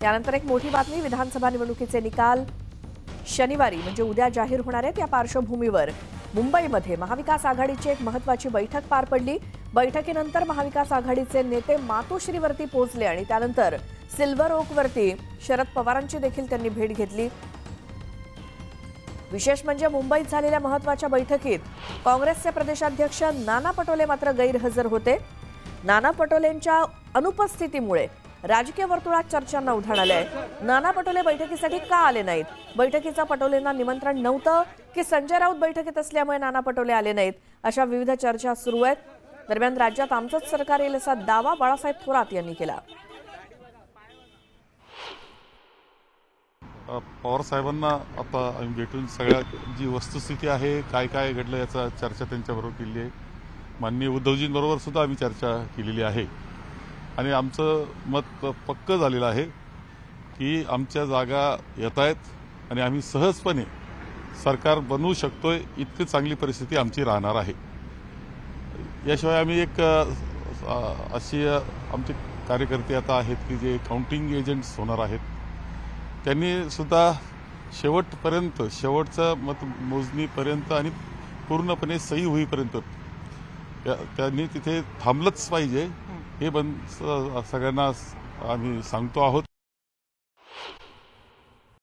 त्यानंतर एक मोठी बातमी, विधानसभा निवडणुकीचे निकाल शनिवारी म्हणजे उद्या जाहीर होणार आहेत। या पार्श्वभूमीवर मुंबईमध्ये महाविकास आघाडीची एक महत्त्वाची बैठक पार पडली। बैठकीनंतर महाविकास आघाडीचे नेते मातोश्रीवरती पोहोचले आणि त्यानंतर सिल्वर ओकवरती शरद पवारांची देखील त्यांनी भेट घेतली। विशेष म्हणजे मुंबईत झालेल्या महत्त्वाच्या बैठकीत काँग्रेसचे प्रदेशाध्यक्ष नाना पटोले मात्र गैरहजर होते। नाना पटोलेंच्या अनुपस्थितीमुळे राजकीय वर्तुळात चर्चांना उधाण आलंय। नाना पटोले बैठकीसाठी का आले नाहीत? बैठकीचा पटोलेंना निमंत्रण नव्हतं की संजय राऊत बैठकीत असल्यामुळे नाना पटोले आले नाहीत, अशा विविध चर्चा सुरू आहेत। दरम्यान राज्यात आमचंच सरकार येईल असा दावा बाळासाहेब थोरात यांनी केला। पवार साहेबांना आता आम्ही भेटून सगळ्या जी वस्तुस्थिती आहे, काय काय घडलं याचा चर्चा त्यांच्याबरोबर केली आहे। माननीय उद्धवजींबरोबर सुद्धा आम्ही चर्चा केलेली आहे आणि आमचं मत पक्कं झालेलं आहे की आमच्या जागा येत आहेत आणि आम्ही सहजपणे सरकार बनवू शकतोय, इतकी चांगली परिस्थिती आमची राहणार आहे। याशिवाय आम्ही एक अशी आमचे कार्यकर्ते आता आहेत की जे काउंटिंग एजंट्स होणार आहेत, त्यांनी सुद्धा शेवटपर्यंत, शेवटचं मतमोजणीपर्यंत आणि पूर्णपणे सही होईपर्यंत त्यांनी तिथे थांबलंच पाहिजे, हे सगळ्यांना आम्ही सांगतो आहोत।